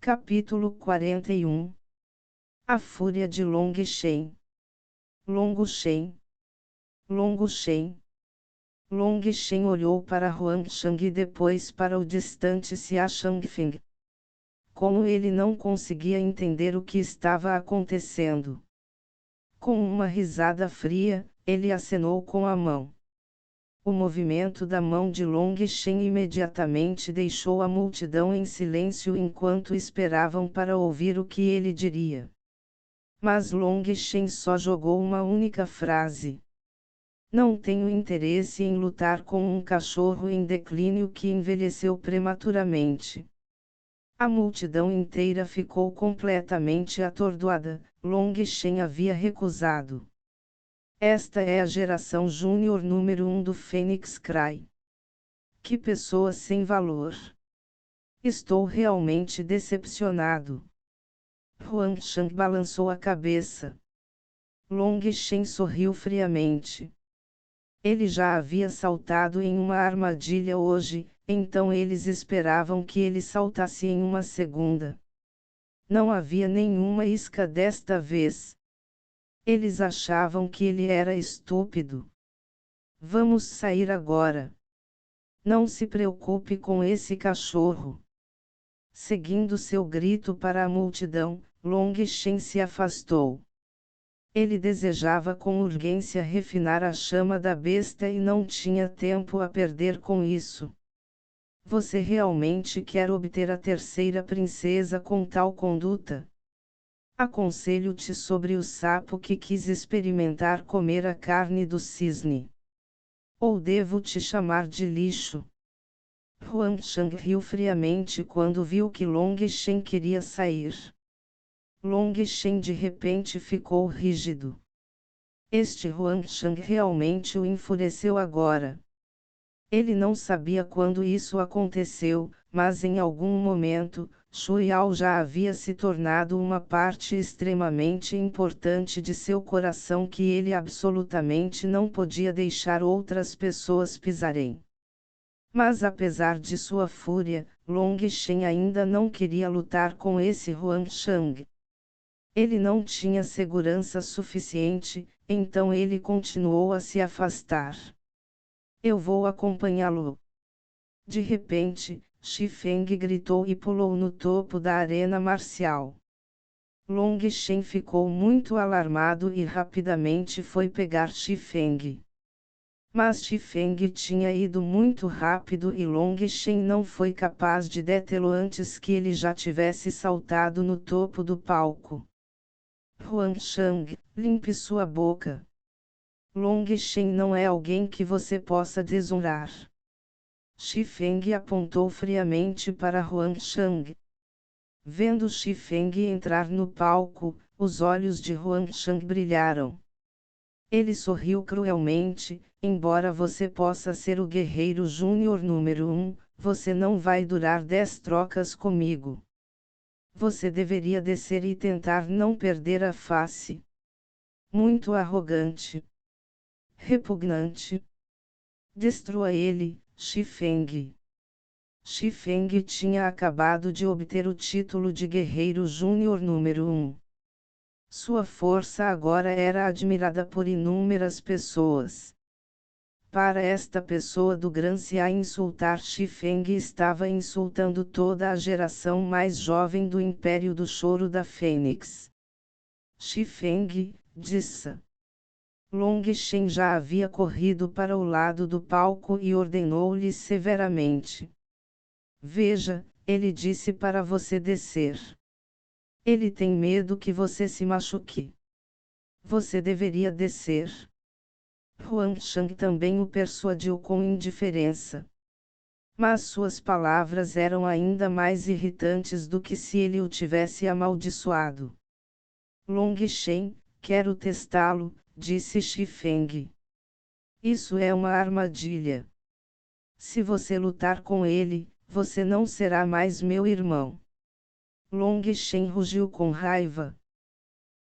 Capítulo 41. A fúria de Long Shen. Long Shen. Long Shen. Long Shen olhou para Huangshang e depois para o distante Xia Shangfeng. Como ele não conseguia entender o que estava acontecendo. Com uma risada fria, ele acenou com a mão. O movimento da mão de Long Shen imediatamente deixou a multidão em silêncio enquanto esperavam para ouvir o que ele diria. Mas Long Shen só jogou uma única frase. Não tenho interesse em lutar com um cachorro em declínio que envelheceu prematuramente. A multidão inteira ficou completamente atordoada. Long Shen havia recusado. Esta é a geração júnior número 1 do Phoenix Cry. Que pessoa sem valor. Estou realmente decepcionado. Huangshang balançou a cabeça. Long Shen sorriu friamente. Ele já havia saltado em uma armadilha hoje, então eles esperavam que ele saltasse em uma segunda. Não havia nenhuma isca desta vez. Eles achavam que ele era estúpido. Vamos sair agora. Não se preocupe com esse cachorro. Seguindo seu grito para a multidão, Long Shen se afastou. Ele desejava com urgência refinar a chama da besta e não tinha tempo a perder com isso. Você realmente quer obter a terceira princesa com tal conduta? Aconselho-te sobre o sapo que quis experimentar comer a carne do cisne. Ou devo te chamar de lixo? Huangshang riu friamente quando viu que Long Shen queria sair. Long Shen de repente ficou rígido. Este Huangshang realmente o enfureceu agora. Ele não sabia quando isso aconteceu, mas em algum momento, Shu Yao já havia se tornado uma parte extremamente importante de seu coração que ele absolutamente não podia deixar outras pessoas pisarem. Mas apesar de sua fúria, Long Shen ainda não queria lutar com esse Huangshang. Ele não tinha segurança suficiente, então ele continuou a se afastar. Eu vou acompanhá-lo. De repente, Shi Feng gritou e pulou no topo da arena marcial. Long Shen ficou muito alarmado e rapidamente foi pegar Shi Feng. Mas Shi Feng tinha ido muito rápido e Long Shen não foi capaz de detê-lo antes que ele já tivesse saltado no topo do palco. Huangshang, limpe sua boca. Long Shen não é alguém que você possa desonrar. Shi Feng apontou friamente para Huangshang. Vendo Shi Feng entrar no palco, os olhos de Huangshang brilharam. Ele sorriu cruelmente. Embora você possa ser o guerreiro júnior número 1, você não vai durar 10 trocas comigo. Você deveria descer e tentar não perder a face. Muito arrogante. Repugnante. Destrua ele, Shi Feng. Shi Feng tinha acabado de obter o título de guerreiro júnior número 1. Sua força agora era admirada por inúmeras pessoas. Para esta pessoa do Gran Xia insultar Shi Feng estava insultando toda a geração mais jovem do Império do Choro da Fênix. Shi Feng, disse. Long Shen já havia corrido para o lado do palco e ordenou-lhe severamente. Veja, ele disse para você descer. Ele tem medo que você se machuque. Você deveria descer. Huangshang também o persuadiu com indiferença. Mas suas palavras eram ainda mais irritantes do que se ele o tivesse amaldiçoado. Long Shen, quero testá-lo, disse Shi Feng. Isso é uma armadilha. Se você lutar com ele, você não será mais meu irmão. Long Shen rugiu com raiva.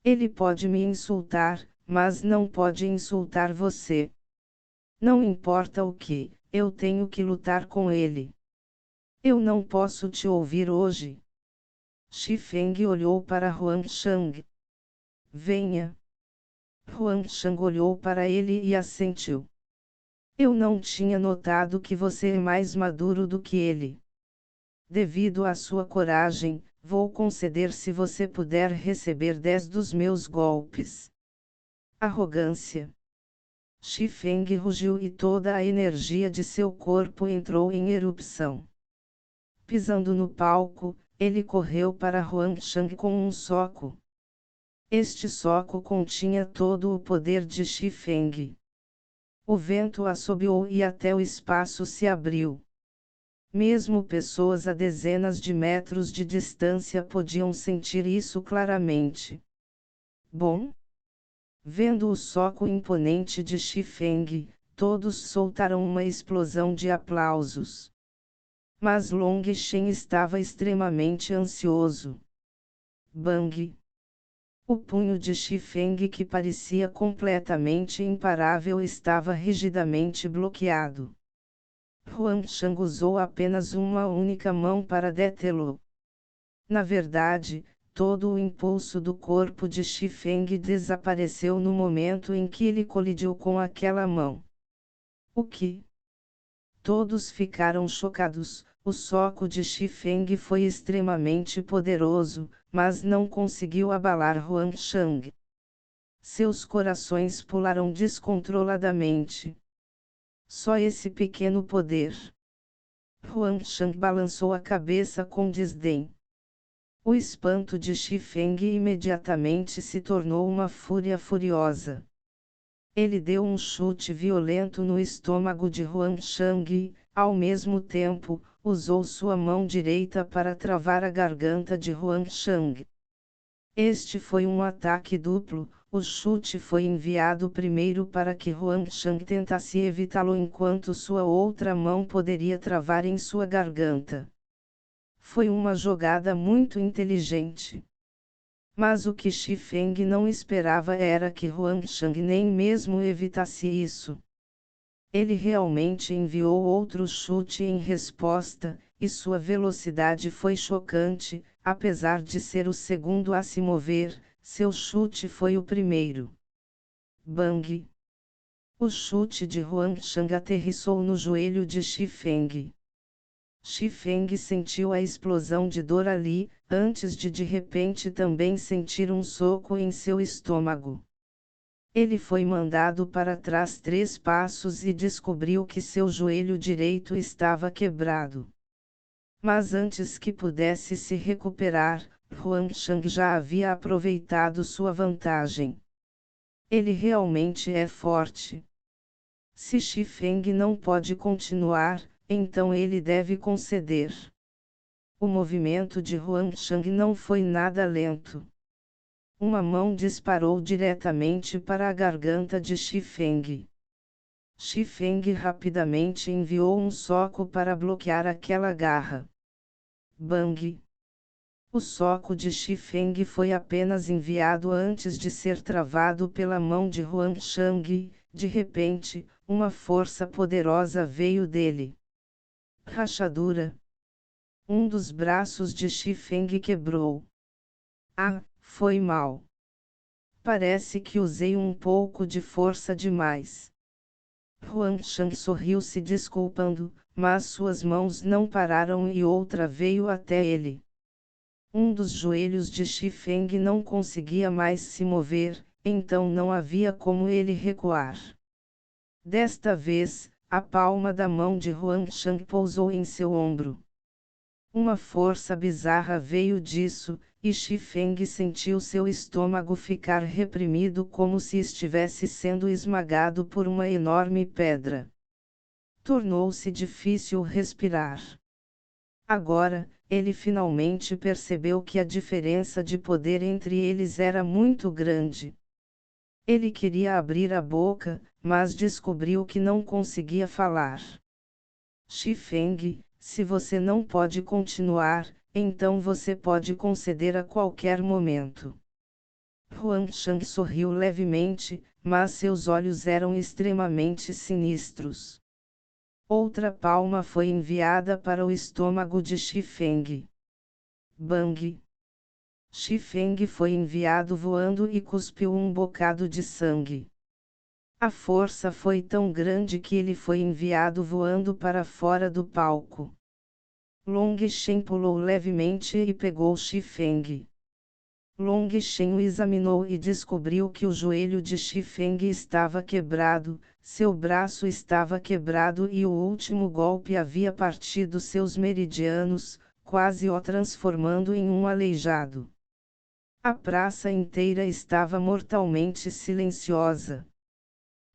Ele pode me insultar, mas não pode insultar você. Não importa o que, eu tenho que lutar com ele. Eu não posso te ouvir hoje. Xifeng olhou para Huangshang. Venha. Huangshang olhou para ele e assentiu. Eu não tinha notado que você é mais maduro do que ele. Devido à sua coragem, vou conceder se você puder receber 10 dos meus golpes. Arrogância. Xifeng rugiu e toda a energia de seu corpo entrou em erupção. Pisando no palco, ele correu para Huangshang com um soco. Este soco continha todo o poder de Xifeng. O vento assobiou e até o espaço se abriu. Mesmo pessoas a dezenas de metros de distância podiam sentir isso claramente. Bom? Vendo o soco imponente de Xifeng, todos soltaram uma explosão de aplausos. Mas Long Shen estava extremamente ansioso. Bang! O punho de Xifeng, que parecia completamente imparável, estava rigidamente bloqueado. Huangshang usou apenas uma única mão para detê-lo. Na verdade, todo o impulso do corpo de Xifeng desapareceu no momento em que ele colidiu com aquela mão. O que? Todos ficaram chocados. O soco de Xifeng foi extremamente poderoso, mas não conseguiu abalar Huangshang. Seus corações pularam descontroladamente. Só esse pequeno poder. Huangshang balançou a cabeça com desdém. O espanto de Xifeng imediatamente se tornou uma fúria furiosa. Ele deu um chute violento no estômago de Huangshang e, ao mesmo tempo, usou sua mão direita para travar a garganta de Huangshang. Este foi um ataque duplo. O chute foi enviado primeiro para que Huangshang tentasse evitá-lo enquanto sua outra mão poderia travar em sua garganta. Foi uma jogada muito inteligente. Mas o que Xifeng não esperava era que Huangshang nem mesmo evitasse isso. Ele realmente enviou outro chute em resposta, e sua velocidade foi chocante. Apesar de ser o segundo a se mover, seu chute foi o primeiro. Bang! O chute de Huangshang aterrissou no joelho de Xifeng. Xifeng sentiu a explosão de dor ali, antes de repente também sentir um soco em seu estômago. Ele foi mandado para trás 3 passos e descobriu que seu joelho direito estava quebrado. Mas antes que pudesse se recuperar, Huangshang já havia aproveitado sua vantagem. Ele realmente é forte. Se Xifeng não pode continuar, então ele deve conceder. O movimento de Huangshang não foi nada lento. Uma mão disparou diretamente para a garganta de Xifeng. Xifeng rapidamente enviou um soco para bloquear aquela garra. Bang! O soco de Xifeng foi apenas enviado antes de ser travado pela mão de Huangshang. De repente, uma força poderosa veio dele. Rachadura. Um dos braços de Xifeng quebrou. Ah, foi mal. Parece que usei um pouco de força demais. Huangshang sorriu se desculpando, mas suas mãos não pararam e outra veio até ele. Um dos joelhos de Xifeng não conseguia mais se mover, então não havia como ele recuar. Desta vez, a palma da mão de Huangshang pousou em seu ombro. Uma força bizarra veio disso, e Xifeng sentiu seu estômago ficar reprimido como se estivesse sendo esmagado por uma enorme pedra. Tornou-se difícil respirar. Agora, ele finalmente percebeu que a diferença de poder entre eles era muito grande. Ele queria abrir a boca, mas descobriu que não conseguia falar. Xifeng, se você não pode continuar, então você pode conceder a qualquer momento. Huangshang sorriu levemente, mas seus olhos eram extremamente sinistros. Outra palma foi enviada para o estômago de Xifeng. Bang! Shi Feng foi enviado voando e cuspiu um bocado de sangue. A força foi tão grande que ele foi enviado voando para fora do palco. Long Shen pulou levemente e pegou Shi Feng. Long Shen o examinou e descobriu que o joelho de Shi Feng estava quebrado, seu braço estava quebrado e o último golpe havia partido seus meridianos, quase o transformando em um aleijado. A praça inteira estava mortalmente silenciosa.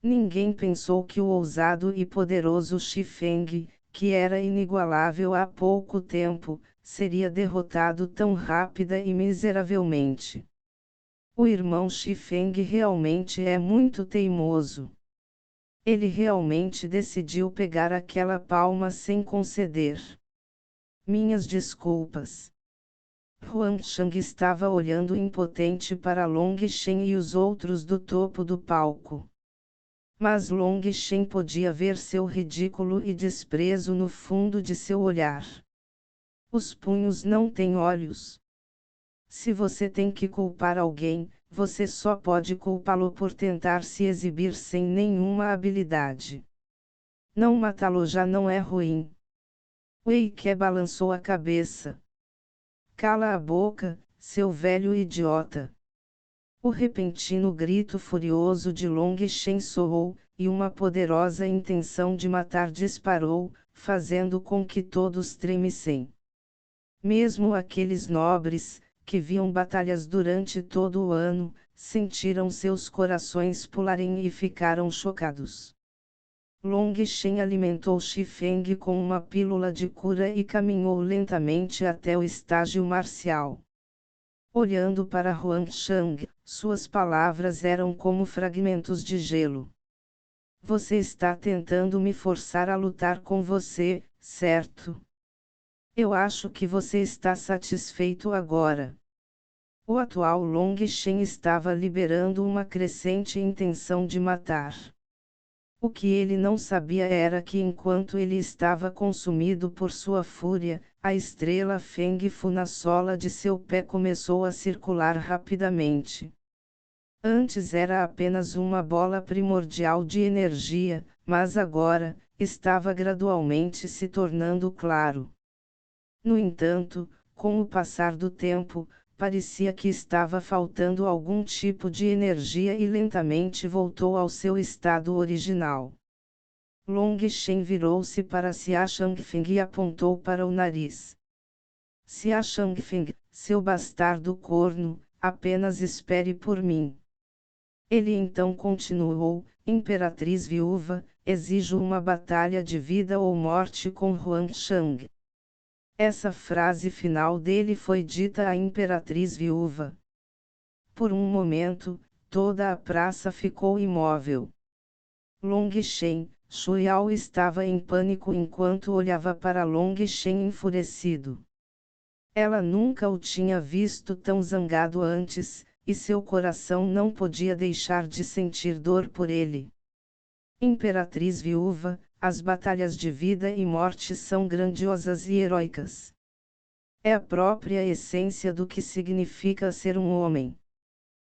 Ninguém pensou que o ousado e poderoso Shi Feng, que era inigualável há pouco tempo, seria derrotado tão rápida e miseravelmente. O irmão Shi Feng realmente é muito teimoso. Ele realmente decidiu pegar aquela palma sem conceder. Minhas desculpas. Huang Shang estava olhando impotente para Long Shen e os outros do topo do palco. Mas Long Shen podia ver seu ridículo e desprezo no fundo de seu olhar. Os punhos não têm olhos. Se você tem que culpar alguém, você só pode culpá-lo por tentar se exibir sem nenhuma habilidade. Não matá-lo já não é ruim. Wei Ke balançou a cabeça. Cala a boca, seu velho idiota. O repentino grito furioso de Long Shen soou, e uma poderosa intenção de matar disparou, fazendo com que todos tremessem. Mesmo aqueles nobres, que viam batalhas durante todo o ano, sentiram seus corações pularem e ficaram chocados. Long Shen alimentou Shi Feng com uma pílula de cura e caminhou lentamente até o estágio marcial. Olhando para Huang Shang, suas palavras eram como fragmentos de gelo. Você está tentando me forçar a lutar com você, certo? Eu acho que você está satisfeito agora. O atual Long Shen estava liberando uma crescente intenção de matar. O que ele não sabia era que enquanto ele estava consumido por sua fúria, a estrela Feng Fu na sola de seu pé começou a circular rapidamente. Antes era apenas uma bola primordial de energia, mas agora, estava gradualmente se tornando claro. No entanto, com o passar do tempo, parecia que estava faltando algum tipo de energia e lentamente voltou ao seu estado original. Long Shen virou-se para Xia Changfeng e apontou para o nariz. Xia Changfeng, seu bastardo corno, apenas espere por mim. Ele então continuou, Imperatriz viúva, exijo uma batalha de vida ou morte com Huang Shang. Essa frase final dele foi dita à Imperatriz viúva. Por um momento, toda a praça ficou imóvel. Long Shen, Shuiao estava em pânico enquanto olhava para Long Shen enfurecido. Ela nunca o tinha visto tão zangado antes, e seu coração não podia deixar de sentir dor por ele. Imperatriz viúva, as batalhas de vida e morte são grandiosas e heróicas. É a própria essência do que significa ser um homem.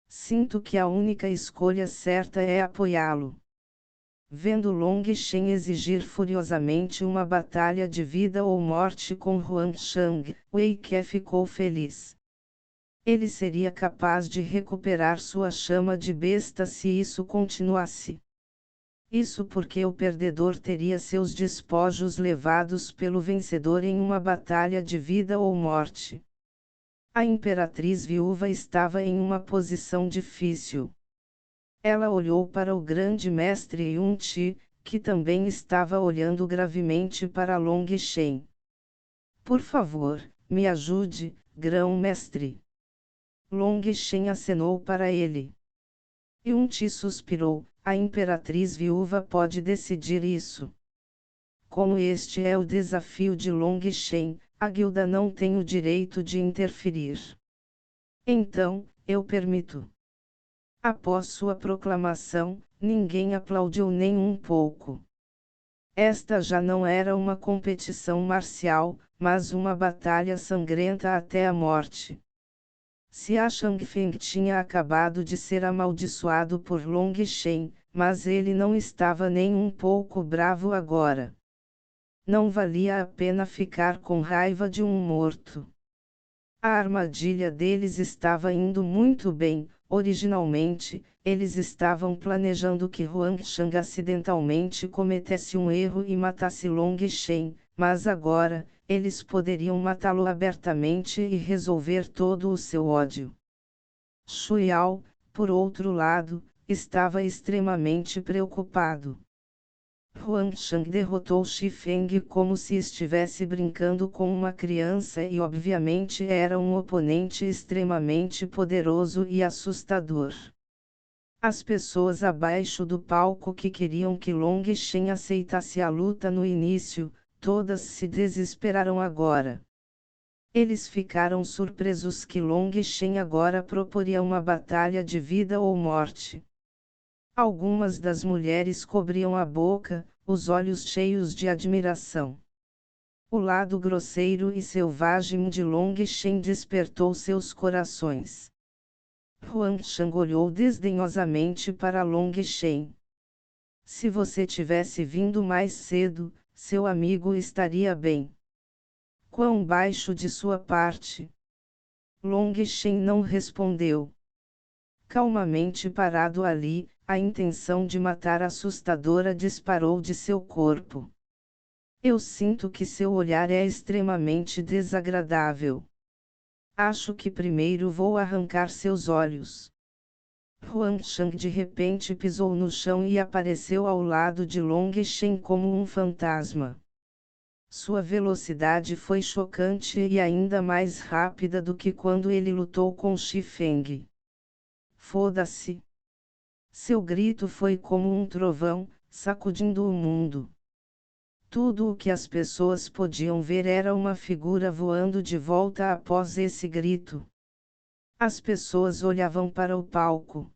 Sinto que a única escolha certa é apoiá-lo. Vendo Long Shen exigir furiosamente uma batalha de vida ou morte com Huang Shang, Wei Ke ficou feliz. Ele seria capaz de recuperar sua chama de besta se isso continuasse. Isso porque o perdedor teria seus despojos levados pelo vencedor em uma batalha de vida ou morte. A imperatriz viúva estava em uma posição difícil. Ela olhou para o grande mestre Yun Ti, que também estava olhando gravemente para Long Shen. Por favor, me ajude, grão-mestre. Long Shen acenou para ele. Yun Ti suspirou. A imperatriz viúva pode decidir isso. Como este é o desafio de Long Shen, a guilda não tem o direito de interferir. Então, eu permito. Após sua proclamação, ninguém aplaudiu nem um pouco. Esta já não era uma competição marcial, mas uma batalha sangrenta até a morte. Xia Shangfeng tinha acabado de ser amaldiçoado por Long Shen, mas ele não estava nem um pouco bravo agora. Não valia a pena ficar com raiva de um morto. A armadilha deles estava indo muito bem. Originalmente, eles estavam planejando que Huangshang acidentalmente cometesse um erro e matasse Long Shen, mas agora, eles poderiam matá-lo abertamente e resolver todo o seu ódio. Shuyao, por outro lado, estava extremamente preocupado. Huangshang derrotou Xifeng como se estivesse brincando com uma criança e obviamente era um oponente extremamente poderoso e assustador. As pessoas abaixo do palco que queriam que Long Shen aceitasse a luta no início, todas se desesperaram agora. Eles ficaram surpresos que Long Shen agora proporia uma batalha de vida ou morte. Algumas das mulheres cobriam a boca, os olhos cheios de admiração. O lado grosseiro e selvagem de Long Shen despertou seus corações. Huangshang olhou desdenhosamente para Long Shen. Se você tivesse vindo mais cedo, seu amigo estaria bem. Quão baixo de sua parte. Long Shen não respondeu. Calmamente parado ali, a intenção de matar assustadora disparou de seu corpo. Eu sinto que seu olhar é extremamente desagradável. Acho que primeiro vou arrancar seus olhos. Huangshang de repente pisou no chão e apareceu ao lado de Long Shen como um fantasma. Sua velocidade foi chocante e ainda mais rápida do que quando ele lutou com Xifeng. Foda-se! Seu grito foi como um trovão, sacudindo o mundo. Tudo o que as pessoas podiam ver era uma figura voando de volta após esse grito. As pessoas olhavam para o palco.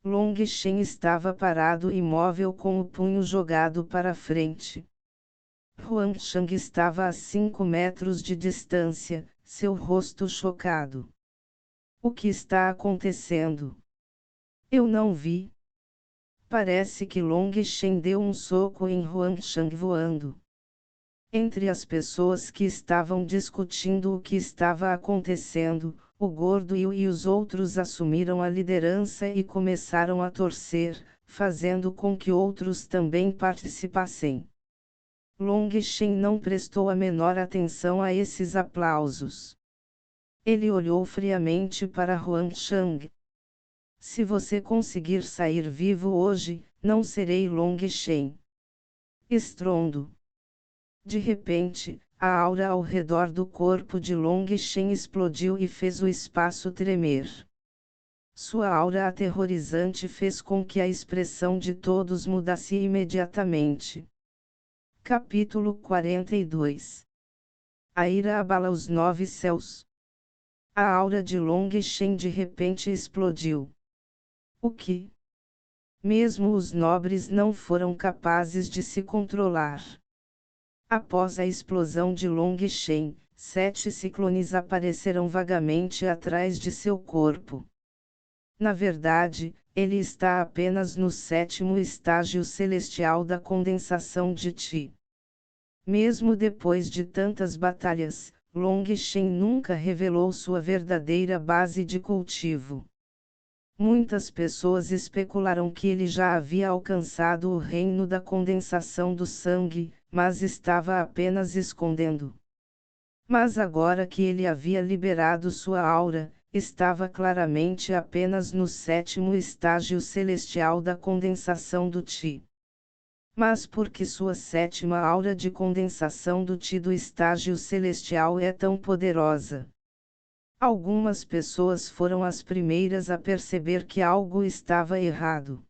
Long Shen estava parado imóvel com o punho jogado para frente. Huangshang estava a 5 metros de distância, seu rosto chocado. O que está acontecendo? Eu não vi. Parece que Long Shen deu um soco em Huangshang voando. Entre as pessoas que estavam discutindo o que estava acontecendo, o gordo e os outros assumiram a liderança e começaram a torcer, fazendo com que outros também participassem. Long Shen não prestou a menor atenção a esses aplausos. Ele olhou friamente para Huangshang. Se você conseguir sair vivo hoje, não serei Long Shen. Estrondo. De repente, a aura ao redor do corpo de Long Shen explodiu e fez o espaço tremer. Sua aura aterrorizante fez com que a expressão de todos mudasse imediatamente. Capítulo 42. A ira abala os 9 céus. A aura de Long Shen de repente explodiu. O que? Mesmo os nobres não foram capazes de se controlar. Após a explosão de Long Shen, 7 ciclones apareceram vagamente atrás de seu corpo. Na verdade, ele está apenas no 7º estágio celestial da condensação de Qi. Mesmo depois de tantas batalhas, Long Shen nunca revelou sua verdadeira base de cultivo. Muitas pessoas especularam que ele já havia alcançado o reino da condensação do sangue, mas estava apenas escondendo. Mas agora que ele havia liberado sua aura, estava claramente apenas no 7º estágio celestial da condensação do Qi. Mas por que sua 7ª aura de condensação do Qi do estágio celestial é tão poderosa? Algumas pessoas foram as primeiras a perceber que algo estava errado.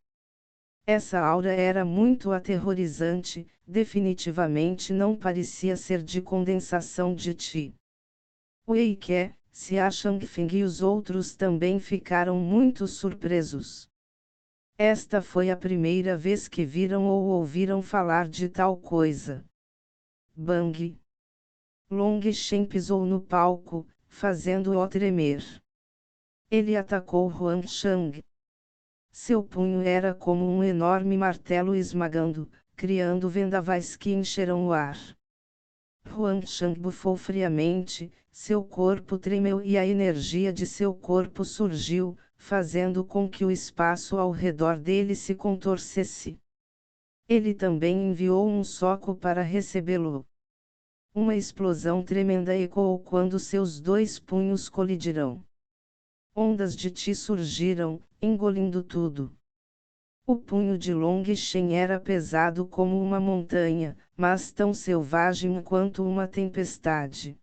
Essa aura era muito aterrorizante, definitivamente não parecia ser de condensação de Qi. Wei Ke, Xia Shangfeng e os outros também ficaram muito surpresos. Esta foi a primeira vez que viram ou ouviram falar de tal coisa. Bang! Long Shen pisou no palco, fazendo-o tremer. Ele atacou Huang Shang. Seu punho era como um enorme martelo esmagando, criando vendavais que encheram o ar. Huang Shang bufou friamente, seu corpo tremeu e a energia de seu corpo surgiu, fazendo com que o espaço ao redor dele se contorcesse. Ele também enviou um soco para recebê-lo. Uma explosão tremenda ecoou quando seus dois punhos colidiram. Ondas de Qi surgiram, engolindo tudo. O punho de Long Shen era pesado como uma montanha, mas tão selvagem quanto uma tempestade.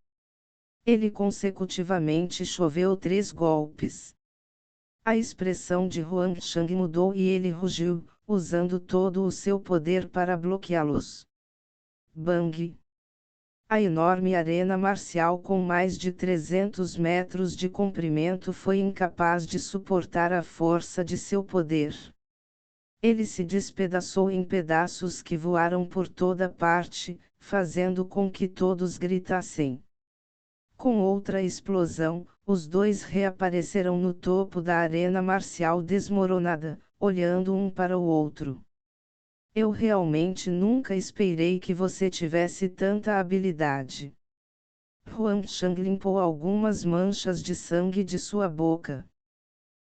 Ele consecutivamente choveu 3 golpes. A expressão de Huang Shang mudou e ele rugiu, usando todo o seu poder para bloqueá-los. Bang! A enorme arena marcial com mais de 300 metros de comprimento foi incapaz de suportar a força de seu poder. Ele se despedaçou em pedaços que voaram por toda parte, fazendo com que todos gritassem. Com outra explosão, os dois reapareceram no topo da arena marcial desmoronada, olhando um para o outro. Eu realmente nunca esperei que você tivesse tanta habilidade. Huang Shang limpou algumas manchas de sangue de sua boca.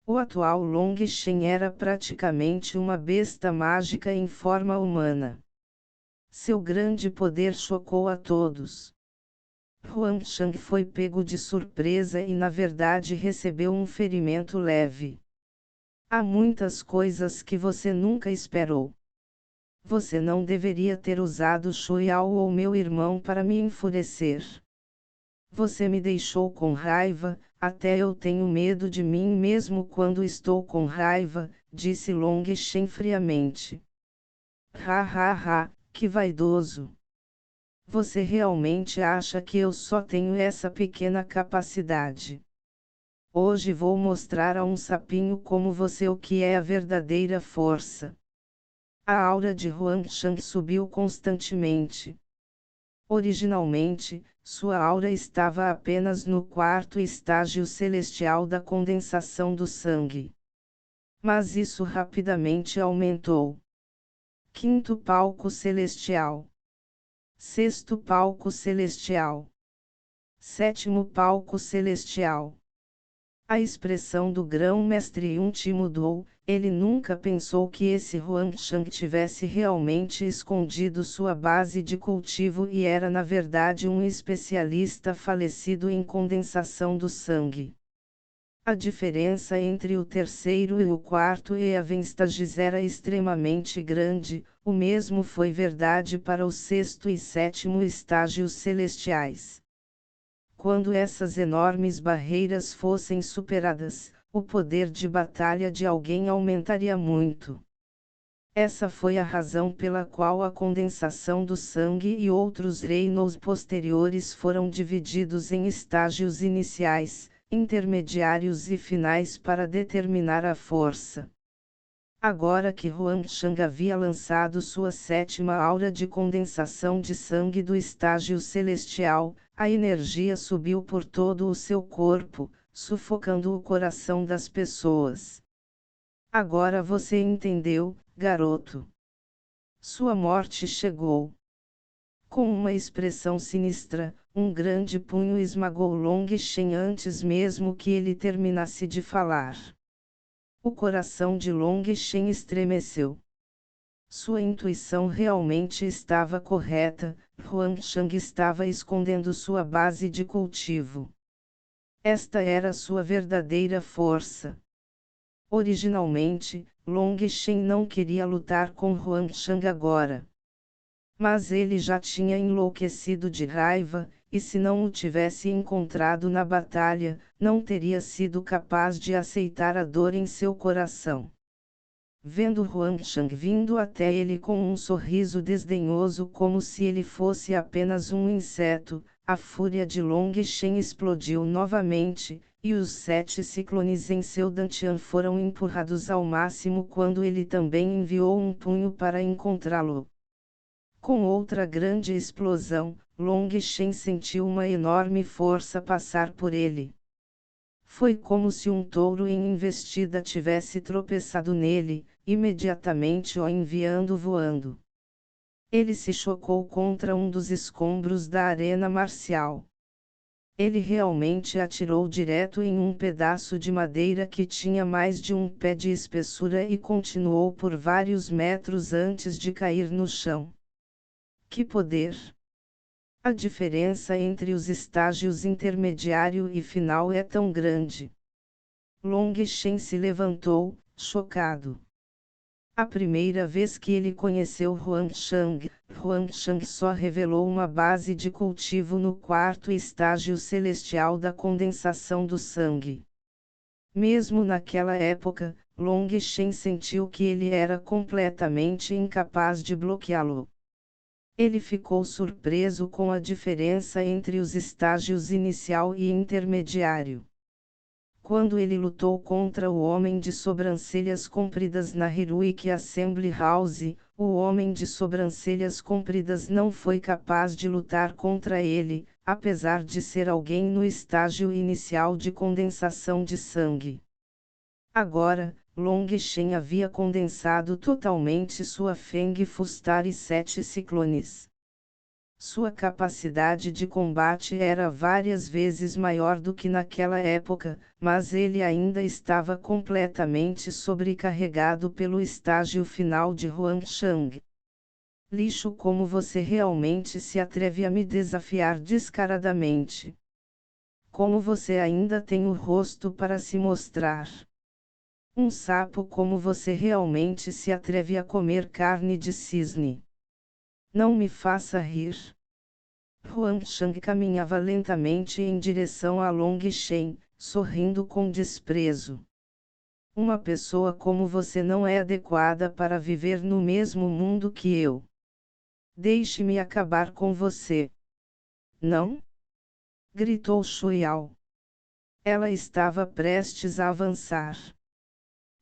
O atual Long Shen era praticamente uma besta mágica em forma humana. Seu grande poder chocou a todos. Huang Shang foi pego de surpresa e na verdade recebeu um ferimento leve. Há muitas coisas que você nunca esperou. Você não deveria ter usado Shu Yao ou meu irmão para me enfurecer. Você me deixou com raiva, até eu tenho medo de mim mesmo quando estou com raiva, disse Long Shen friamente. Ha ha ha, que vaidoso! Você realmente acha que eu só tenho essa pequena capacidade? Hoje vou mostrar a um sapinho como você o que é a verdadeira força. A aura de Huang Shang subiu constantemente. Originalmente, sua aura estava apenas no 4º estágio celestial da condensação do sangue. Mas isso rapidamente aumentou. 5º palco celestial. 6º palco celestial. 7º palco celestial. A expressão do grão-mestre Yun-Ti mudou, ele nunca pensou que esse Huang Shang tivesse realmente escondido sua base de cultivo e era na verdade um especialista falecido em condensação do sangue. A diferença entre o 3º e o 4º estágios era extremamente grande, o mesmo foi verdade para o 6º e 7º estágios celestiais. Quando essas enormes barreiras fossem superadas, o poder de batalha de alguém aumentaria muito. Essa foi a razão pela qual a condensação do sangue e outros reinos posteriores foram divididos em estágios iniciais, intermediários e finais para determinar a força. Agora que Huang Shang havia lançado sua 7ª aura de condensação de sangue do estágio celestial, a energia subiu por todo o seu corpo, sufocando o coração das pessoas. Agora você entendeu, garoto. Sua morte chegou. Com uma expressão sinistra, um grande punho esmagou Long Shen antes mesmo que ele terminasse de falar. O coração de Long Shen estremeceu. Sua intuição realmente estava correta, Huang Shang estava escondendo sua base de cultivo. Esta era sua verdadeira força. Originalmente, Long Shen não queria lutar com Huang Shang agora. Mas ele já tinha enlouquecido de raiva, e se não o tivesse encontrado na batalha, não teria sido capaz de aceitar a dor em seu coração. Vendo Huang Shang vindo até ele com um sorriso desdenhoso como se ele fosse apenas um inseto, a fúria de Long Shen explodiu novamente, e os 7 ciclones em seu dantian foram empurrados ao máximo quando ele também enviou um punho para encontrá-lo. Com outra grande explosão, Long Shen sentiu uma enorme força passar por ele. Foi como se um touro em investida tivesse tropeçado nele, imediatamente o enviando voando. Ele se chocou contra um dos escombros da arena marcial. Ele realmente atirou direto em um pedaço de madeira que tinha mais de um pé de espessura e continuou por vários metros antes de cair no chão. Que poder! A diferença entre os estágios intermediário e final é tão grande. Long Shen se levantou, chocado. A primeira vez que ele conheceu Huangshang só revelou uma base de cultivo no quarto estágio celestial da condensação do sangue. Mesmo naquela época, Long Shen sentiu que ele era completamente incapaz de bloqueá-lo. Ele ficou surpreso com a diferença entre os estágios inicial e intermediário. Quando ele lutou contra o homem de sobrancelhas compridas na Heroic Assembly House, o homem de sobrancelhas compridas não foi capaz de lutar contra ele, apesar de ser alguém no estágio inicial de condensação de sangue. Agora, Long Shen havia condensado totalmente sua Feng Fustar e 7 ciclones. Sua capacidade de combate era várias vezes maior do que naquela época, mas ele ainda estava completamente sobrecarregado pelo estágio final de Huangshang. Lixo, como você realmente se atreve a me desafiar descaradamente? Como você ainda tem o rosto para se mostrar? Um sapo, como você realmente se atreve a comer carne de cisne? Não me faça rir. Huangshang caminhava lentamente em direção a Long Shen, sorrindo com desprezo. Uma pessoa como você não é adequada para viver no mesmo mundo que eu. Deixe-me acabar com você. Não? Gritou Shuiao. Ela estava prestes a avançar.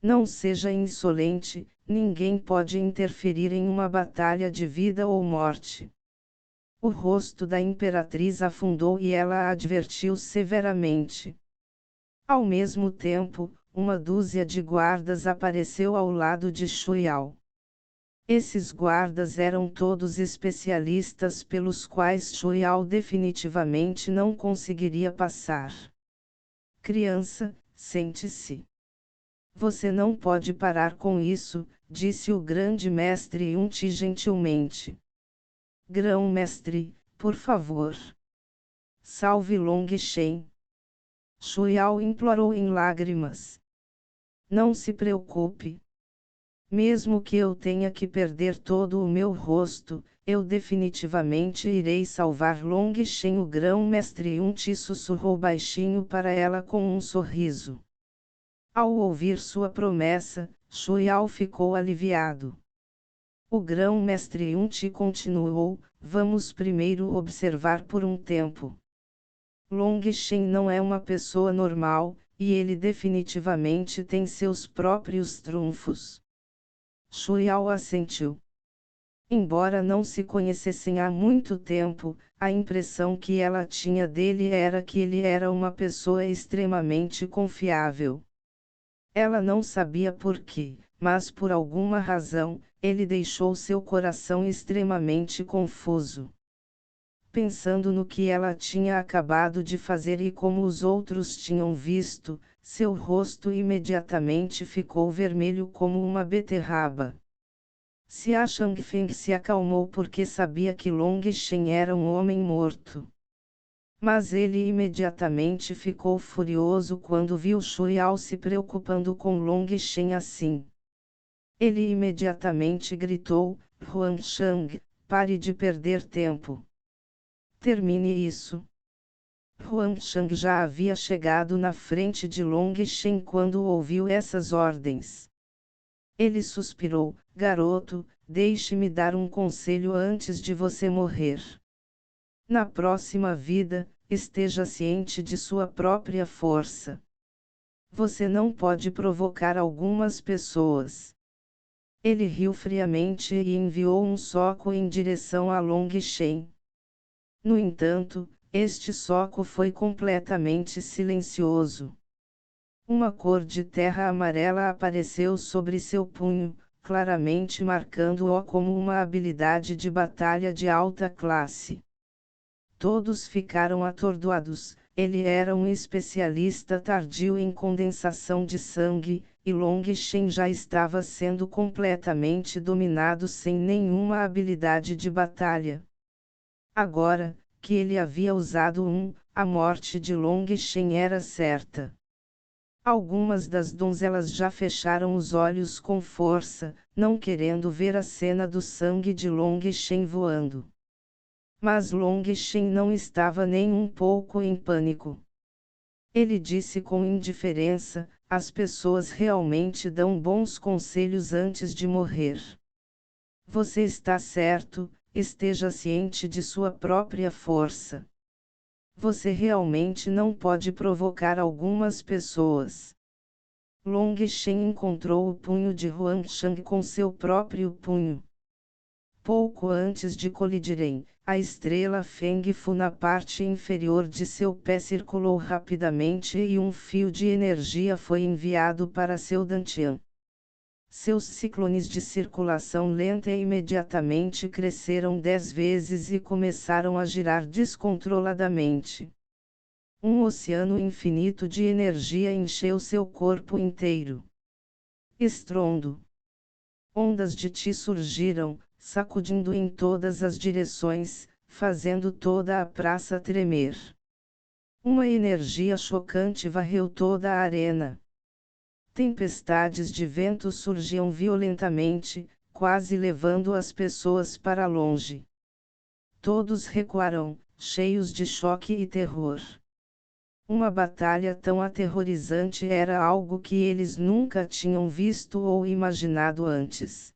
Não seja insolente, ninguém pode interferir em uma batalha de vida ou morte. O rosto da imperatriz afundou e ela a advertiu severamente. Ao mesmo tempo, uma dúzia de guardas apareceu ao lado de Shuiao. Esses guardas eram todos especialistas pelos quais Shuiao definitivamente não conseguiria passar. Criança, sente-se. Você não pode parar com isso, disse o grande mestre Yunti gentilmente. Grão-mestre, por favor. Salve Long Shen. Shuiao implorou em lágrimas. Não se preocupe. Mesmo que eu tenha que perder todo o meu rosto, eu definitivamente irei salvar Long Shen. O grão-mestre Yunti sussurrou baixinho para ela com um sorriso. Ao ouvir sua promessa, Shuiao ficou aliviado. O grão-mestre Yunti continuou, vamos primeiro observar por um tempo. Long Shen não é uma pessoa normal, e ele definitivamente tem seus próprios trunfos. Shuiao assentiu. Embora não se conhecessem há muito tempo, a impressão que ela tinha dele era que ele era uma pessoa extremamente confiável. Ela não sabia por quê, mas por alguma razão, ele deixou seu coração extremamente confuso. Pensando no que ela tinha acabado de fazer e como os outros tinham visto, seu rosto imediatamente ficou vermelho como uma beterraba. Xia Changfeng se acalmou porque sabia que Long Shen era um homem morto. Mas ele imediatamente ficou furioso quando viu Shuiao se preocupando com Long Shen assim. Ele imediatamente gritou, Huangshang, pare de perder tempo. Termine isso. Huangshang já havia chegado na frente de Long Shen quando ouviu essas ordens. Ele suspirou, garoto, deixe-me dar um conselho antes de você morrer. Na próxima vida, esteja ciente de sua própria força. Você não pode provocar algumas pessoas. Ele riu friamente e enviou um soco em direção a Long Shen. No entanto, este soco foi completamente silencioso. Uma cor de terra amarela apareceu sobre seu punho, claramente marcando-o como uma habilidade de batalha de alta classe. Todos ficaram atordoados. Ele era um especialista tardio em condensação de sangue, e Long Shen já estava sendo completamente dominado sem nenhuma habilidade de batalha. Agora, que ele havia usado a morte de Long Shen era certa. Algumas das donzelas já fecharam os olhos com força, não querendo ver a cena do sangue de Long Shen voando. Mas Long Shen não estava nem um pouco em pânico. Ele disse com indiferença: as pessoas realmente dão bons conselhos antes de morrer. Você está certo, esteja ciente de sua própria força. Você realmente não pode provocar algumas pessoas. Long Shen encontrou o punho de Huangshang com seu próprio punho. Pouco antes de colidirem, a estrela Feng Fu na parte inferior de seu pé circulou rapidamente e um fio de energia foi enviado para seu dantian. Seus ciclones de circulação lenta imediatamente cresceram 10 vezes e começaram a girar descontroladamente. Um oceano infinito de energia encheu seu corpo inteiro. Estrondo. Ondas de Ti surgiram, sacudindo em todas as direções, fazendo toda a praça tremer. Uma energia chocante varreu toda a arena. Tempestades de vento surgiam violentamente, quase levando as pessoas para longe. Todos recuaram, cheios de choque e terror. Uma batalha tão aterrorizante era algo que eles nunca tinham visto ou imaginado antes.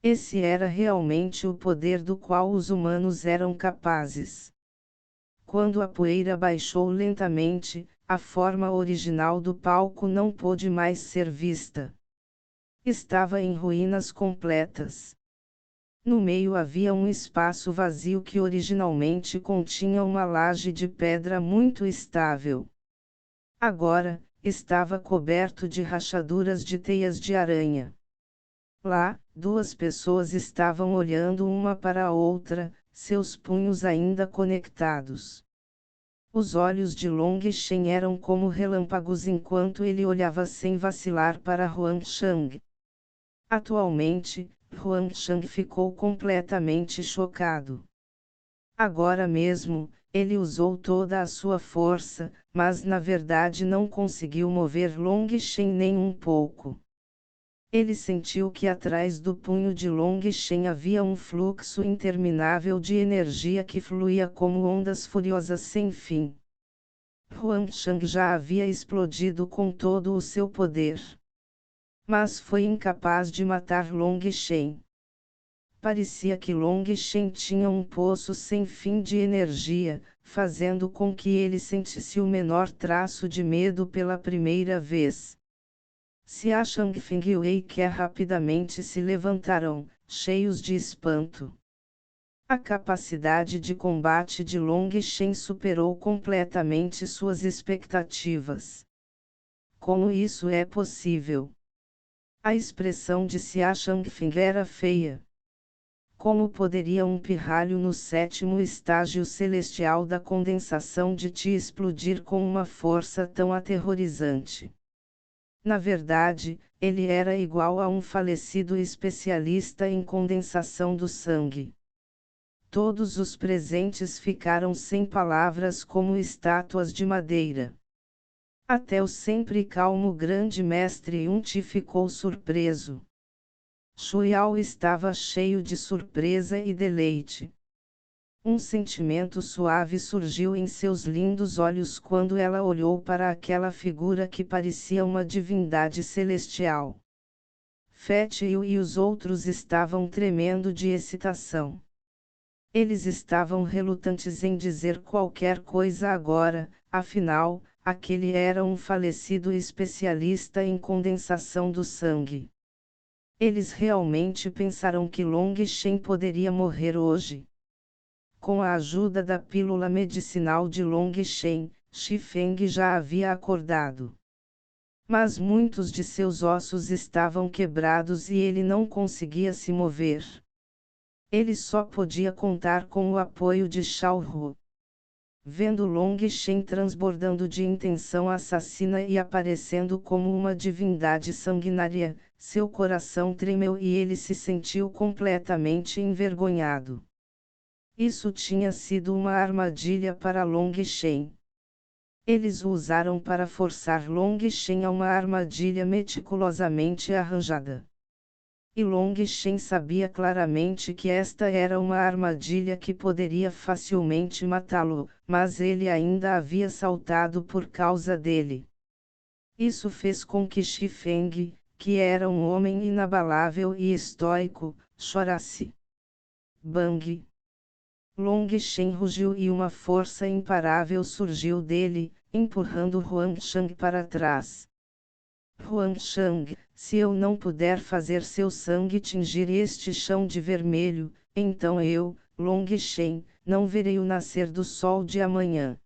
Esse era realmente o poder do qual os humanos eram capazes. Quando a poeira baixou lentamente, a forma original do palco não pôde mais ser vista. Estava em ruínas completas. No meio havia um espaço vazio que originalmente continha uma laje de pedra muito estável. Agora, estava coberto de rachaduras de teias de aranha. Lá, duas pessoas estavam olhando uma para a outra, seus punhos ainda conectados. Os olhos de Long Shen eram como relâmpagos enquanto ele olhava sem vacilar para Huangshang. Atualmente, Huangshang ficou completamente chocado. Agora mesmo, ele usou toda a sua força, mas na verdade não conseguiu mover Long Shen nem um pouco. Ele sentiu que atrás do punho de Long Shen havia um fluxo interminável de energia que fluía como ondas furiosas sem fim. Huangshang já havia explodido com todo o seu poder. Mas foi incapaz de matar Long Shen. Parecia que Long Shen tinha um poço sem fim de energia, fazendo com que ele sentisse o menor traço de medo pela primeira vez. Xia Shangfeng e Wei Ke rapidamente se levantaram, cheios de espanto. A capacidade de combate de Long Shen superou completamente suas expectativas. Como isso é possível? A expressão de Xia Shangfeng era feia. Como poderia um pirralho no 7º estágio celestial da condensação de Ti explodir com uma força tão aterrorizante? Na verdade, ele era igual a um falecido especialista em condensação do sangue. Todos os presentes ficaram sem palavras como estátuas de madeira. Até o sempre calmo grande mestre Yunti ficou surpreso. Shuiao estava cheio de surpresa e deleite. Um sentimento suave surgiu em seus lindos olhos quando ela olhou para aquela figura que parecia uma divindade celestial. Fetio e os outros estavam tremendo de excitação. Eles estavam relutantes em dizer qualquer coisa agora, afinal, aquele era um falecido especialista em condensação do sangue. Eles realmente pensaram que Long Shen poderia morrer hoje. Com a ajuda da pílula medicinal de Long Shen, Shi Feng já havia acordado. Mas muitos de seus ossos estavam quebrados e ele não conseguia se mover. Ele só podia contar com o apoio de Shao Ru. Vendo Long Shen transbordando de intenção assassina e aparecendo como uma divindade sanguinária, seu coração tremeu e ele se sentiu completamente envergonhado. Isso tinha sido uma armadilha para Long Shen. Eles o usaram para forçar Long Shen a uma armadilha meticulosamente arranjada. E Long Shen sabia claramente que esta era uma armadilha que poderia facilmente matá-lo, mas ele ainda havia saltado por causa dele. Isso fez com que Shi Feng, que era um homem inabalável e estoico, chorasse. Bang! Long Shen rugiu e uma força imparável surgiu dele, empurrando Huang Shang para trás. Huang Shang, se eu não puder fazer seu sangue tingir este chão de vermelho, então eu, Long Shen, não verei o nascer do sol de amanhã.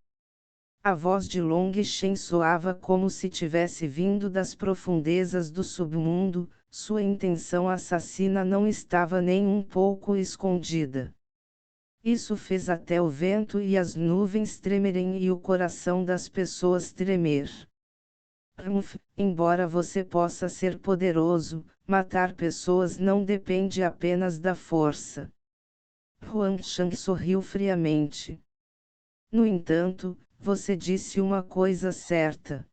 A voz de Long Shen soava como se tivesse vindo das profundezas do submundo, sua intenção assassina não estava nem um pouco escondida. Isso fez até o vento e as nuvens tremerem e o coração das pessoas tremer. Embora você possa ser poderoso, matar pessoas não depende apenas da força. Huang Shang sorriu friamente. No entanto, você disse uma coisa certa.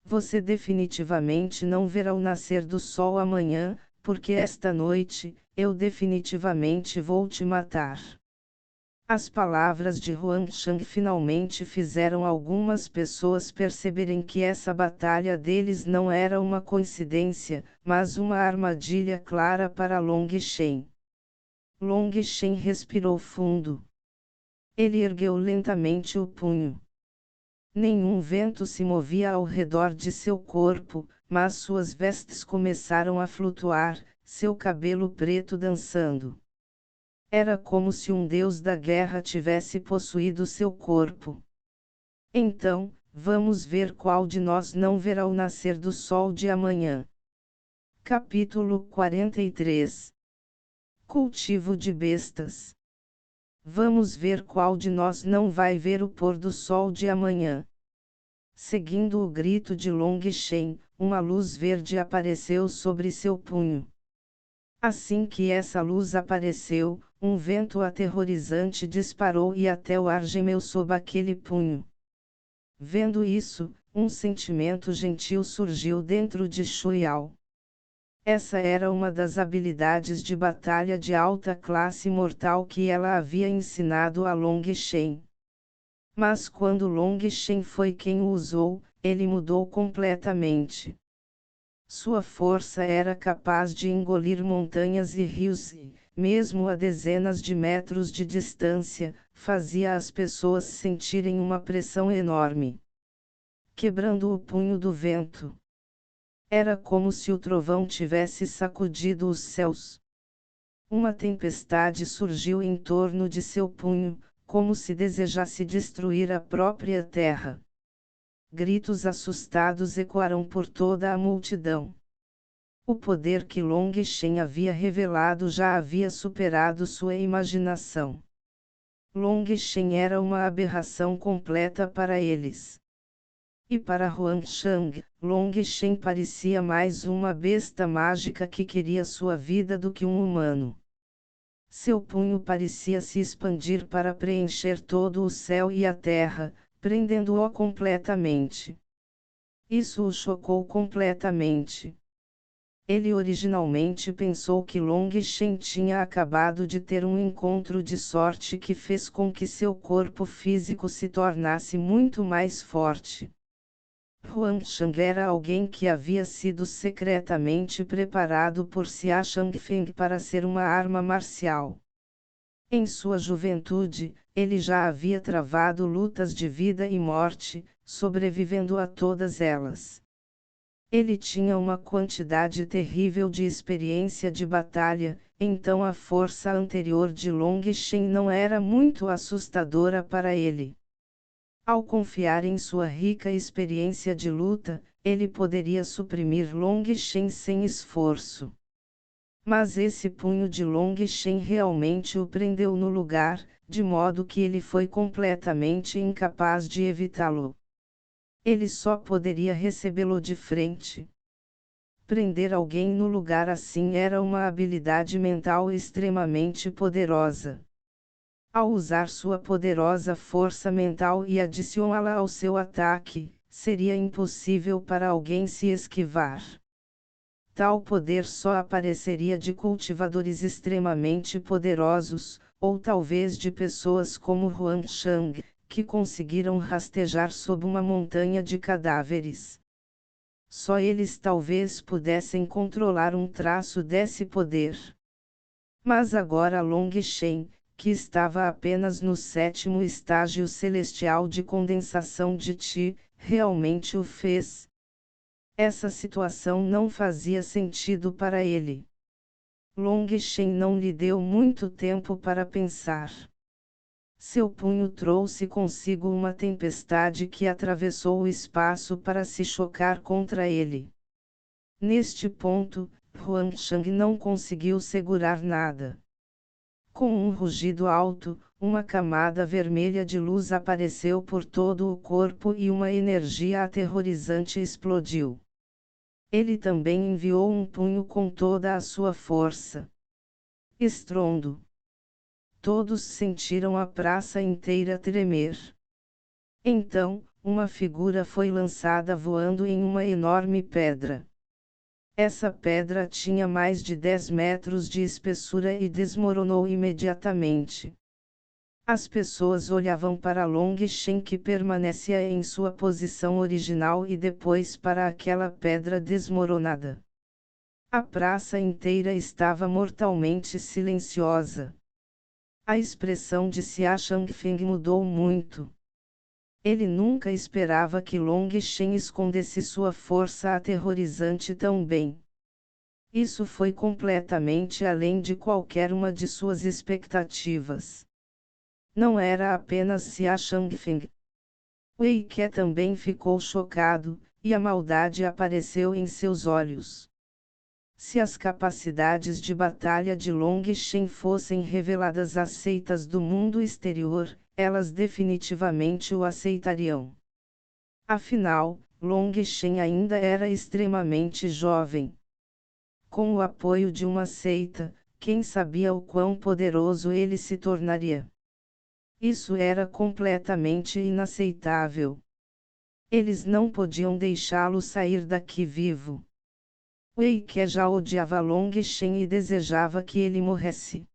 Você definitivamente não verá o nascer do sol amanhã, porque esta noite, eu definitivamente vou te matar. As palavras de Huang Shang finalmente fizeram algumas pessoas perceberem que essa batalha deles não era uma coincidência, mas uma armadilha clara para Long Shen. Long Shen respirou fundo. Ele ergueu lentamente o punho. Nenhum vento se movia ao redor de seu corpo, mas suas vestes começaram a flutuar, seu cabelo preto dançando. Era como se um deus da guerra tivesse possuído seu corpo. Então, vamos ver qual de nós não verá o nascer do sol de amanhã. Capítulo 43. Cultivo de bestas. Vamos ver qual de nós não vai ver o pôr do sol de amanhã. Seguindo o grito de Long Shen, uma luz verde apareceu sobre seu punho. Assim que essa luz apareceu, um vento aterrorizante disparou e até o ar gemeu sob aquele punho. Vendo isso, um sentimento gentil surgiu dentro de Shuiao. Essa era uma das habilidades de batalha de alta classe mortal que ela havia ensinado a Long Shen. Mas quando Long Shen foi quem o usou, ele mudou completamente. Sua força era capaz de engolir montanhas e rios e, mesmo a dezenas de metros de distância, fazia as pessoas sentirem uma pressão enorme. Quebrando o punho do vento. Era como se o trovão tivesse sacudido os céus. Uma tempestade surgiu em torno de seu punho, como se desejasse destruir a própria terra. Gritos assustados ecoaram por toda a multidão. O poder que Long Shen havia revelado já havia superado sua imaginação. Long Shen era uma aberração completa para eles. E para Huang Shang, Long Shen parecia mais uma besta mágica que queria sua vida do que um humano. Seu punho parecia se expandir para preencher todo o céu e a terra, prendendo-o completamente. Isso o chocou completamente. Ele originalmente pensou que Long Shen tinha acabado de ter um encontro de sorte que fez com que seu corpo físico se tornasse muito mais forte. Huang Shang era alguém que havia sido secretamente preparado por Xia Changfeng para ser uma arma marcial. Em sua juventude, ele já havia travado lutas de vida e morte, sobrevivendo a todas elas. Ele tinha uma quantidade terrível de experiência de batalha, então a força anterior de Long Shen não era muito assustadora para ele. Ao confiar em sua rica experiência de luta, ele poderia suprimir Long Shen sem esforço. Mas esse punho de Long Shen realmente o prendeu no lugar, de modo que ele foi completamente incapaz de evitá-lo. Ele só poderia recebê-lo de frente. Prender alguém no lugar assim era uma habilidade mental extremamente poderosa. Ao usar sua poderosa força mental e adicioná-la ao seu ataque, seria impossível para alguém se esquivar. Tal poder só apareceria de cultivadores extremamente poderosos, ou talvez de pessoas como Huang Shang, que conseguiram rastejar sob uma montanha de cadáveres. Só eles talvez pudessem controlar um traço desse poder. Mas agora Long Shen, que estava apenas no 7º estágio celestial de condensação de Qi, realmente o fez. Essa situação não fazia sentido para ele. Long Shen não lhe deu muito tempo para pensar. Seu punho trouxe consigo uma tempestade que atravessou o espaço para se chocar contra ele. Neste ponto, Huang Shang não conseguiu segurar nada. Com um rugido alto, uma camada vermelha de luz apareceu por todo o corpo e uma energia aterrorizante explodiu. Ele também enviou um punho com toda a sua força. Estrondo. Todos sentiram a praça inteira tremer. Então, uma figura foi lançada voando em uma enorme pedra. Essa pedra tinha mais de 10 metros de espessura e desmoronou imediatamente. As pessoas olhavam para Long Shen que permanecia em sua posição original e depois para aquela pedra desmoronada. A praça inteira estava mortalmente silenciosa. A expressão de Xia Changfeng mudou muito. Ele nunca esperava que Long Shen escondesse sua força aterrorizante tão bem. Isso foi completamente além de qualquer uma de suas expectativas. Não era apenas Xia Changfeng. Wei Ke também ficou chocado, e a maldade apareceu em seus olhos. Se as capacidades de batalha de Long Shen fossem reveladas às seitas do mundo exterior, elas definitivamente o aceitariam. Afinal, Long Shen ainda era extremamente jovem. Com o apoio de uma seita, quem sabia o quão poderoso ele se tornaria? Isso era completamente inaceitável. Eles não podiam deixá-lo sair daqui vivo. Wei Ke já odiava Long Shen e desejava que ele morresse.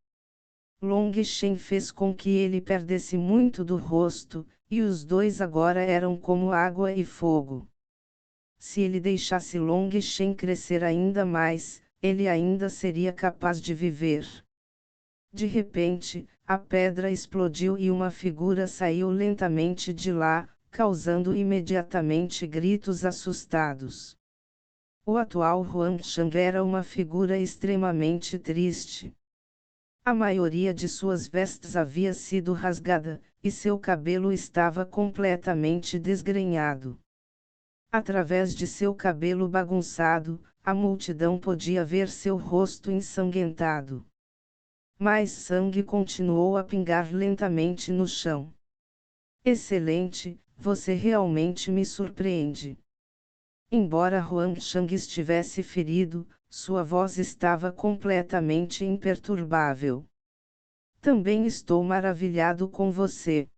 Long Shen fez com que ele perdesse muito do rosto, e os dois agora eram como água e fogo. Se ele deixasse Long Shen crescer ainda mais, ele ainda seria capaz de viver. De repente, a pedra explodiu e uma figura saiu lentamente de lá, causando imediatamente gritos assustados. O atual Huang Shang era uma figura extremamente triste. A maioria de suas vestes havia sido rasgada, e seu cabelo estava completamente desgrenhado. Através de seu cabelo bagunçado, a multidão podia ver seu rosto ensanguentado. Mas sangue continuou a pingar lentamente no chão. Excelente, você realmente me surpreende. Embora Huang Shang estivesse ferido, sua voz estava completamente imperturbável. Também estou maravilhado com você.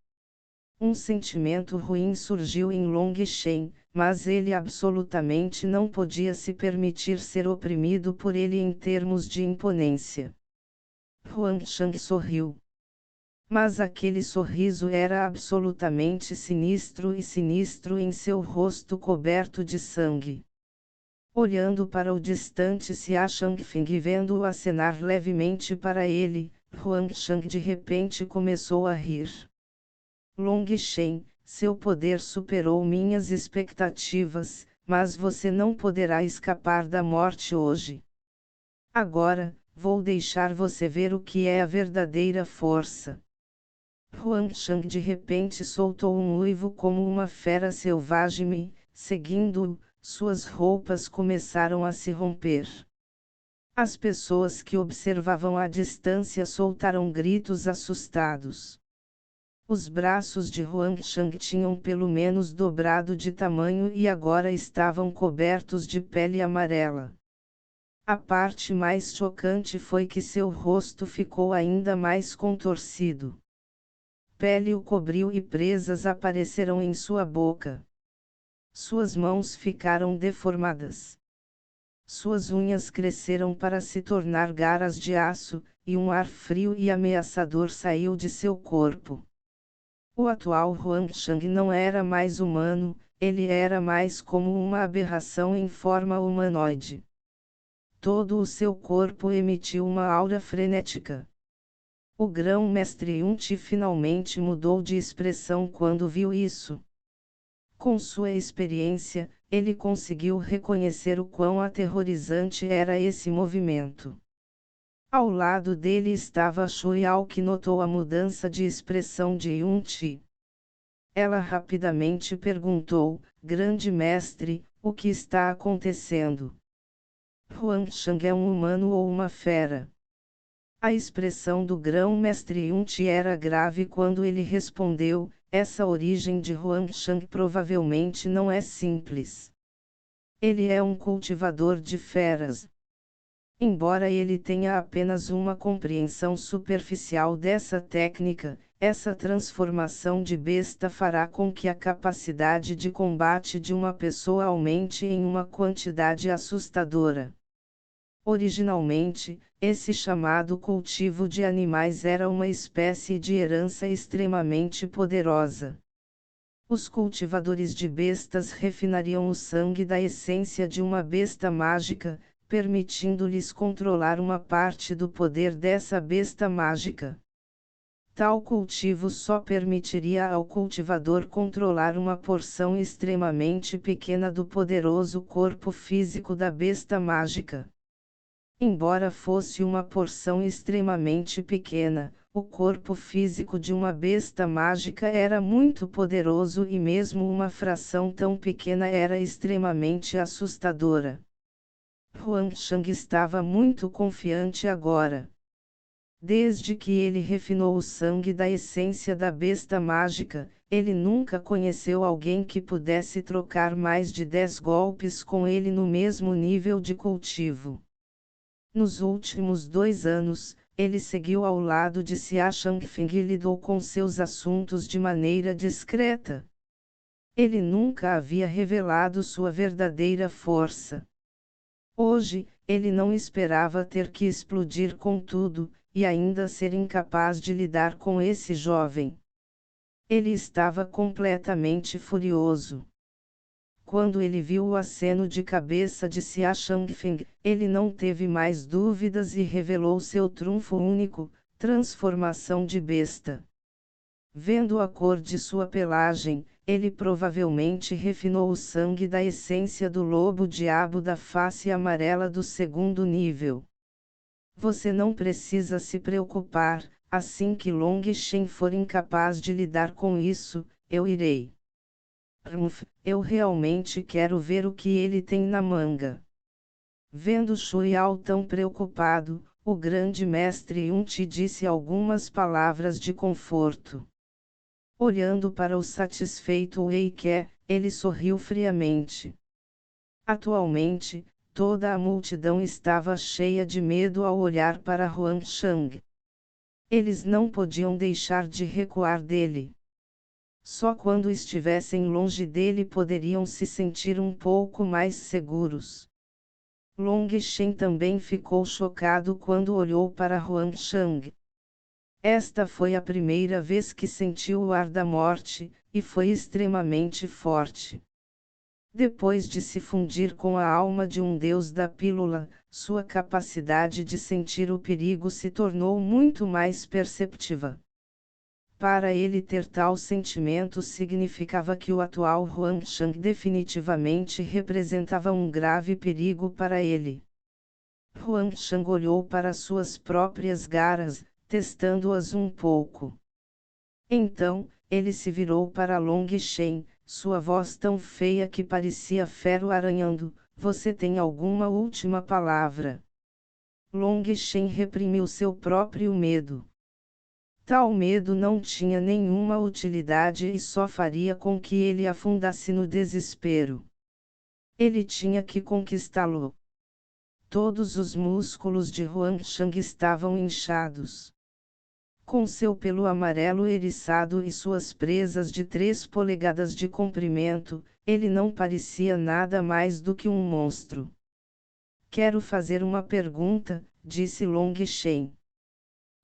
Um sentimento ruim surgiu em Long Shen, mas ele absolutamente não podia se permitir ser oprimido por ele em termos de imponência. Huang Shang sorriu. Mas aquele sorriso era absolutamente sinistro e sinistro em seu rosto coberto de sangue. Olhando para o distante Xia Changfeng e vendo-o acenar levemente para ele, Huang Shang de repente começou a rir. Long Shen, seu poder superou minhas expectativas, mas você não poderá escapar da morte hoje. Agora, vou deixar você ver o que é a verdadeira força. Huang Shang de repente soltou um uivo como uma fera selvagem e, seguindo-o, Suas roupas começaram a se romper. As pessoas que observavam à distância soltaram gritos assustados. Os braços de Huangshang tinham pelo menos dobrado de tamanho e agora estavam cobertos de pele amarela. A parte mais chocante foi que seu rosto ficou ainda mais contorcido. Pele o cobriu e presas apareceram em sua boca. Suas mãos ficaram deformadas. Suas unhas cresceram para se tornar garras de aço, e um ar frio e ameaçador saiu de seu corpo. O atual Huangshang não era mais humano, ele era mais como uma aberração em forma humanoide. Todo o seu corpo emitiu uma aura frenética. O grão-mestre Yunti finalmente mudou de expressão quando viu isso. Com sua experiência, ele conseguiu reconhecer o quão aterrorizante era esse movimento. Ao lado dele estava Shuiao, que notou a mudança de expressão de Yunti. Ela rapidamente perguntou: Grande mestre, o que está acontecendo? Huangshang é um humano ou uma fera? A expressão do grão-mestre Yunti era grave quando ele respondeu: essa origem de Huangshang provavelmente não é simples. Ele é um cultivador de feras. Embora ele tenha apenas uma compreensão superficial dessa técnica, essa transformação de besta fará com que a capacidade de combate de uma pessoa aumente em uma quantidade assustadora. Originalmente, esse chamado cultivo de animais era uma espécie de herança extremamente poderosa. Os cultivadores de bestas refinariam o sangue da essência de uma besta mágica, permitindo-lhes controlar uma parte do poder dessa besta mágica. Tal cultivo só permitiria ao cultivador controlar uma porção extremamente pequena do poderoso corpo físico da besta mágica. Embora fosse uma porção extremamente pequena, o corpo físico de uma besta mágica era muito poderoso e mesmo uma fração tão pequena era extremamente assustadora. Huangshang estava muito confiante agora. Desde que ele refinou o sangue da essência da besta mágica, ele nunca conheceu alguém que pudesse trocar mais de 10 golpes com ele no mesmo nível de cultivo. Nos últimos 2 anos, ele seguiu ao lado de Xia Shangfeng e lidou com seus assuntos de maneira discreta. Ele nunca havia revelado sua verdadeira força. Hoje, ele não esperava ter que explodir com tudo, e ainda ser incapaz de lidar com esse jovem. Ele estava completamente furioso. Quando ele viu o aceno de cabeça de Xia Shangfeng, ele não teve mais dúvidas e revelou seu trunfo único, transformação de besta. Vendo a cor de sua pelagem, ele provavelmente refinou o sangue da essência do lobo-diabo da face amarela do 2º nível. Você não precisa se preocupar, assim que Long Shen for incapaz de lidar com isso, eu irei. Eu realmente quero ver o que ele tem na manga. Vendo Shuiao tão preocupado, o grande mestre Yunti disse algumas palavras de conforto. Olhando para o satisfeito Wei Ke, ele sorriu friamente. Atualmente, toda a multidão estava cheia de medo ao olhar para Huangshang. Eles não podiam deixar de recuar dele. Só quando estivessem longe dele poderiam se sentir um pouco mais seguros. Long Shen também ficou chocado quando olhou para Huangshang. Esta foi a primeira vez que sentiu o ar da morte, e foi extremamente forte. Depois de se fundir com a alma de um deus da pílula, sua capacidade de sentir o perigo se tornou muito mais perceptiva. Para ele ter tal sentimento significava que o atual Huangshang definitivamente representava um grave perigo para ele. Huangshang olhou para suas próprias garras, testando-as um pouco. Então, ele se virou para Long Shen, sua voz tão feia que parecia ferro arranhando, você tem alguma última palavra? Long Shen reprimiu seu próprio medo. Tal medo não tinha nenhuma utilidade e só faria com que ele afundasse no desespero. Ele tinha que conquistá-lo. Todos os músculos de Huangshang estavam inchados. Com seu pelo amarelo eriçado e suas presas de 3 polegadas de comprimento, ele não parecia nada mais do que um monstro. Quero fazer uma pergunta, disse Long Shen.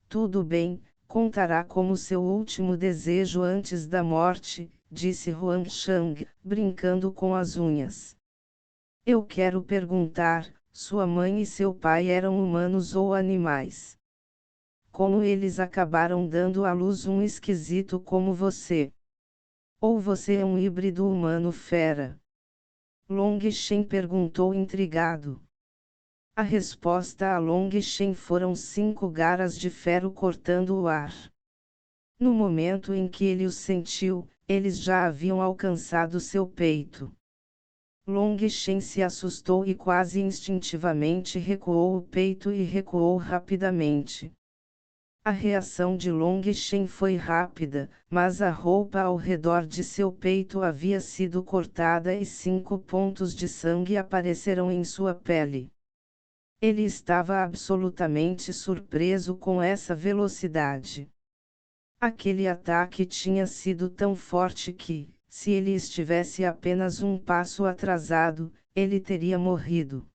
Tudo bem, contará como seu último desejo antes da morte, disse Huangshang, brincando com as unhas. Eu quero perguntar, sua mãe e seu pai eram humanos ou animais? Como eles acabaram dando à luz um esquisito como você? Ou você é um híbrido humano-fera? Long Shen perguntou intrigado. A resposta a Long Shen foram 5 garras de ferro cortando o ar. No momento em que ele os sentiu, eles já haviam alcançado seu peito. Long Shen se assustou e quase instintivamente recuou o peito e recuou rapidamente. A reação de Long Shen foi rápida, mas a roupa ao redor de seu peito havia sido cortada e 5 pontos de sangue apareceram em sua pele. Ele estava absolutamente surpreso com essa velocidade. Aquele ataque tinha sido tão forte que, se ele estivesse apenas um passo atrasado, ele teria morrido.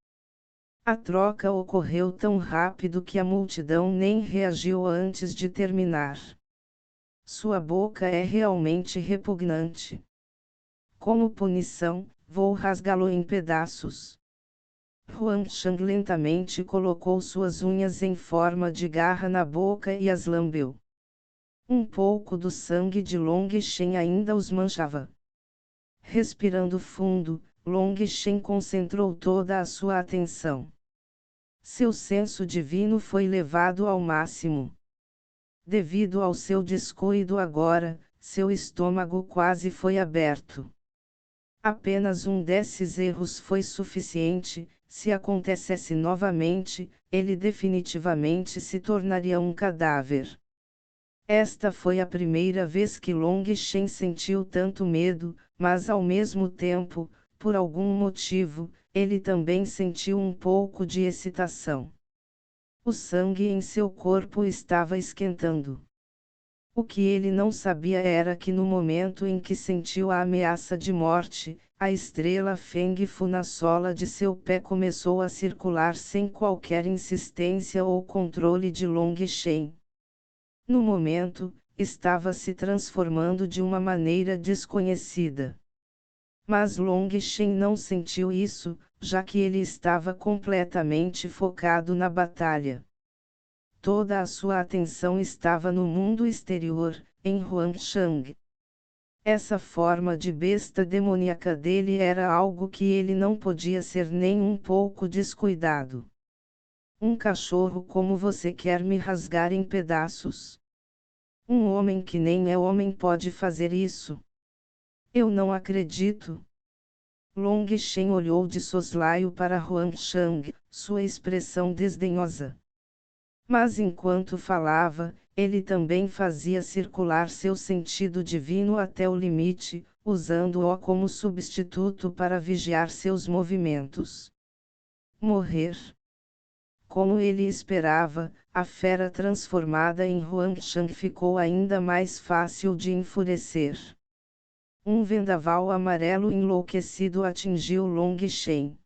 A troca ocorreu tão rápido que a multidão nem reagiu antes de terminar. Sua boca é realmente repugnante. Como punição, vou rasgá-lo em pedaços. Huangshang lentamente colocou suas unhas em forma de garra na boca e as lambeu. Um pouco do sangue de Long Shen ainda os manchava. Respirando fundo, Long Shen concentrou toda a sua atenção. Seu senso divino foi levado ao máximo. Devido ao seu descuido agora, seu estômago quase foi aberto. Apenas um desses erros foi suficiente, se acontecesse novamente, ele definitivamente se tornaria um cadáver. Esta foi a primeira vez que Long Shen sentiu tanto medo, mas ao mesmo tempo, por algum motivo, ele também sentiu um pouco de excitação. O sangue em seu corpo estava esquentando. O que ele não sabia era que no momento em que sentiu a ameaça de morte, a estrela Feng Fu na sola de seu pé começou a circular sem qualquer insistência ou controle de Long Shen. No momento, estava se transformando de uma maneira desconhecida. Mas Long Shen não sentiu isso, já que ele estava completamente focado na batalha. Toda a sua atenção estava no mundo exterior, em Huangshang. Essa forma de besta demoníaca dele era algo que ele não podia ser nem um pouco descuidado. Um cachorro como você quer me rasgar em pedaços? Um homem que nem é homem pode fazer isso? Eu não acredito. Long Shen olhou de soslaio para Huangshang, sua expressão desdenhosa. Mas enquanto falava, ele também fazia circular seu sentido divino até o limite, usando-o como substituto para vigiar seus movimentos. Morrer. Como ele esperava, a fera transformada em Huangshang ficou ainda mais fácil de enfurecer. Um vendaval amarelo enlouquecido atingiu Long Shen.